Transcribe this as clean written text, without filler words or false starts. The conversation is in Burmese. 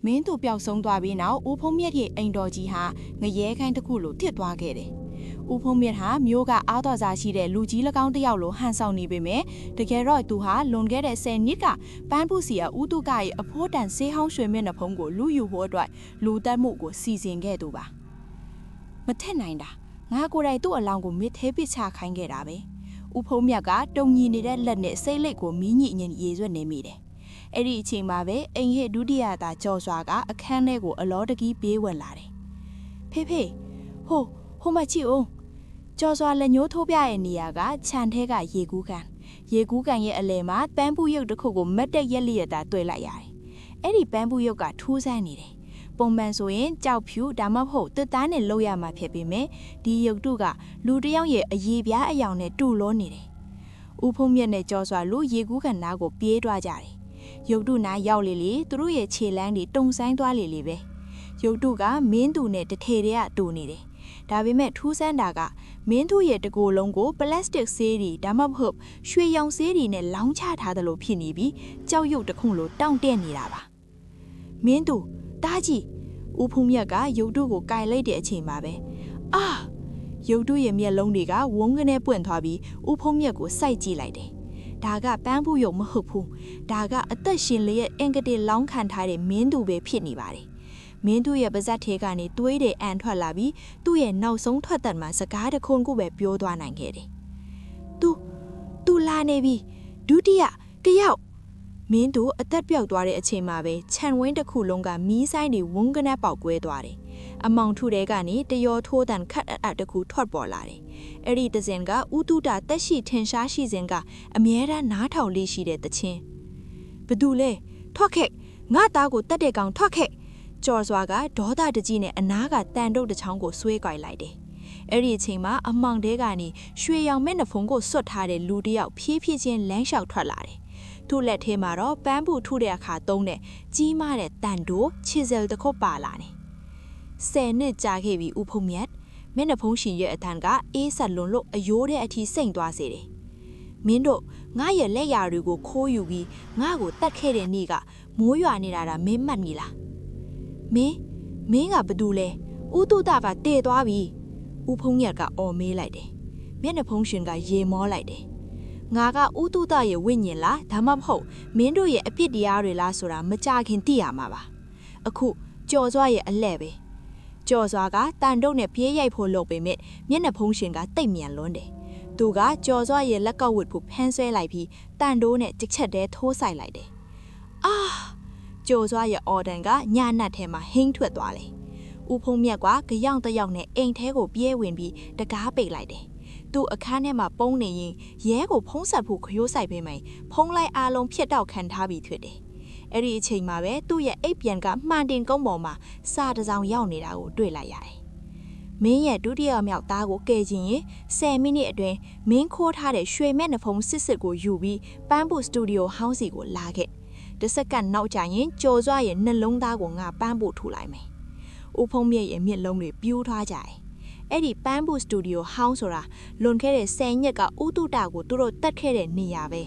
မင်းတို့ပျောက်ဆုံးသွားပြီးနောက်ဦးဖုံးမြတ်ရဲ့အိမ်တော်ကြီးဟာငရဲခိုင်းတစ်ခုလိုတစ်သွားခဲ့တယ်။ဦးဖုံးမြတ်ဟာမျိုးကအားတော်စားရှိတဲ့လူကြီး၎င်းတစ်ယောက်လိုဟန်ဆောင်နေပေမဲ့တကယ်တော့သူဟာလွန်ခဲ့တဲ့10နှစ်ကပန်းပူစီယာဦးတုကရဲ့အဖိုးတန်ဆေးဟောင်းရွှေမျက်နှာဖုံးကိုလူယူဖို့အတွက်လူတက်မှုကိုစီစဉ်ခဲ့သူပါ။မထက်နိုင်တာငါကိုယ်တိုင်သူ့အလောင်းကိုမစ်သေးပစ်ချခိုင်းခဲ့တာပဲ။ဦးဖုံးမြတ်ကတုံညီနေတဲ့လက်နဲ့စိတ်လိတ်ကိုမီးညစ်ညင်ရေရွက်နေမိတယ်။အဲ့ဒီအချိန်မှာပဲအိမ်ဟစ်ဒုတိယသားကြော်စွာကအခန်းထဲကိုအလောတကြီးပြေးဝင်လာတယ်။ဖေဖေဟိုမချီအောင်ကြော်စွာလက်ညှိုးထိုးပြရဲ့နေရာကခြံထဲကရေကူးကန်ရဲ့အလယ်မှာပန်းပူရုပ်တစ်ခုကိုမတ်တက်ရက်လျက်သာတွေ့လိုက်ရတယ်။အဲ့ဒီပန်းပူရုပ်ကထူးဆန်းနေတယ်။ပုံမှန်ဆိုရင်ကြောက်ဖြူဒါမှမဟုတ်တစ်သားနဲ့လှုပ်ရမှာဖြစ်ပေမဲ့ဒီရုပ်တုကလူတစ်ယောက်ရဲ့အရေးပြားအယောင်နဲ့တူလို့နေတယ်။ဦးဖုံးမြတ်နဲ့ကြော်စွာလူရေကူးကန်နားကိုပြေးသွားကြတယ်။ရုပ်တုနားရောက်လေသူတို့ရဲ့ခြေလမ်းတွေတုံဆိုင်သွားလေပဲရုပ်တုကမင်းသူနဲ့တထေတွေကတူနေတယ်ဒါပေမဲ့ထူးဆန်းတာကမင်းသူရဲ့တကိုယ်လုံးကိုပလတ်စတစ်ဆေးတွေဒါမှမဟုတ်ရွှေရောင်ဆေးတွေနဲ့လောင်းချထားတယ်လို့ဖြစ်နေပြီးကြောက်ရွံ့တခုလိုတောင့်တနေတာပါမင်းသူတားကြီးဦးဖုံးမြတ်ကရုပ်တုကိုကင်လိုက်တဲ့အချိန်မှာပဲအာရုပ်တုရဲ့မျက်လုံးတွေကဝုန်းကနေပွင့်သွားပြီးဦးဖုံးမြတ်ကိုစိုက်ကြည့်လိုက်တယ်ဒါကပန်းပူရုံမဟုတ်ဘူးဒါကအသက်ရှင်လျက်အင်္ဂတိလောင်းခံထားတဲ့မင်းသူပဲဖြစ်နေပါတယ်မင်းသူရဲ့ပါဇက်ထဲကနေတွေးတဲ့အန်ထွက်လာပြီးသူ့ရဲ့နောက်ဆုံးထွက်သက်မှာစကားတခွန်းကိုပဲပြောသွားနိုင်ခဲ့တယ်သူလာနေပြီဒုတိယတယောက်မင်းသူအသက်ပြောက်သွားတဲ့အချိန်မှာပဲခြံဝင်းတစ်ခုလုံးကမီးဆိုင်တွေဝုန်းကနေပေါက်ကွဲသွားတယ်အမောင်ထုတဲကနေတရောထိုးတန်ခတ်အပ်တစ်ခုထွက်ပေါ်လာတယ်အဲ့ဒီတစင်ကဥတုတာတက်ရှိထင်ရှားရှိစဉ်ကအမြဲတမ်းနားထောင်လေးရှိတဲ့တခြင်းဘသူလဲထွက်ခဲ့ငါသားကိုတက်တဲ့ကောင်ထွက်ခဲ့ကြော်စွာကဒေါသတကြီးနဲ့အနားကတန်တုတ်တစ်ချောင်းကိုဆွဲကြိုက်လိုက်တယ်အဲ့ဒီအချိန်မှာအမောင်တဲကနေရွှေရောင်မျက်နှာဖုံးကိုဆွတ်ထားတဲ့လူတစ်ယောက်ဖြည်းဖြည်းချင်းလမ်းလျှောက်ထွက်လာတယ်သူ့လက်ထဲမှာတော့ပန်းပူထုတဲ့အခါသုံးတဲ့ကြီးမားတဲ့တန်တိုးချီဇယ်တစ်ခုပါလာတယ်10နှစ်ကြာခဲ့ပြီဦးဖုံးမြတ်မျက်နှာဖုံးရှင်ရဲ့အတန်ကအေးဆက်လွန်လို့အယိုးတဲ့အထိစိမ့်သွားစေတယ်မင်းတို့ငါရဲ့လက်ရာတွေကိုခိုးယူပြီးငါ့ကိုတတ်ခဲ့တဲ့နေ့ကမိုးရွာနေတာမင်းမှတ်မိလားမင်းကဘသူလဲဦးတုဒကတည်သွားပြီဦးဖုံးမြတ်ကအော်မေးလိုက်တယ်မျက်နှာဖုံးရှင်ကရေမောလိုက်တယ်ငါကဦးတုဒရဲ့ဝိညာဉ်လားဒါမှမဟုတ်မင်းတို့ရဲ့အပြစ်တရားတွေလားဆိုတာမကြခင်သိရမှာပါအခုကြော်စွာရဲ့အလှဲ့ပဲကြော်စွာကတန်တုတ်နဲ့ပြေးရိုက်ဖို့လုပ်ပေမဲ့မျက်နှာဖုံးရှင်ကတိတ်မြန်လွန်းတယ်သူကကြော်စွာရဲ့လက်ကောက်ဝတ်ကိုဖမ်းဆွဲလိုက်ပြီးတန်တိုးနဲ့တစ်ချက်တည်းထိုးဆိုင်လိုက်တယ်အာကြော်စွာရဲ့အော်ဒန်ကညနတ်ထဲမှာဟင်းထွက်သွားတယ်ဦးဖုံးမြတ်ကကြောင်တယောက်နဲ့အိမ်ထဲကိုပြေးဝင်ပြီးတကားပိတ်လိုက်တယ်သူ့အခန်းထဲမှာပုန်းနေရင်ရဲကိုဖုံးဆက်ဖို့ခရိုးဆိုင်ပေးမယ်ဖုံးလိုက်အားလုံးဖြတ်တောက်ခံထားပြီးဖြစ်တယ်အဲ့ဒီအချိန်မှာပဲသူ့ရဲ့အိပ်ပြန်ကမှန်တင်ကုန်းပေါ်မှာစာတစ်စောင်ရောက်နေတာကိုတွေ့လိုက်ရတယ်မင်းရဲ့ဒုတိယမြောက်သားကိုကယ်ခြင်းရင်10မိနစ်အတွင်းမင်းခိုးထားတဲ့ရွှေမျက်နှာဖုံးစစ်ကိုယူပြီးပန်းပူစတူဒီယိုဟောင်းစီကိုလာခဲ့တစ်စက္ကန့်နောက်ကျရင်ကြော်စွာရဲ့နှလုံးသားကိုငါပန်းပူထူလိုက်မယ်ဦးဖုံးမြတ်ရဲ့မျက်လုံးတွေပြူးထားကြတယ်အဲ့ဒီပန်းပူစတူဒီယိုဟောင်းဆိုတာလွန်ခဲ့တဲ့10ညက်ကဦးတုတကိုသူတို့တတ်ခဲ့တဲ့နေရာပဲ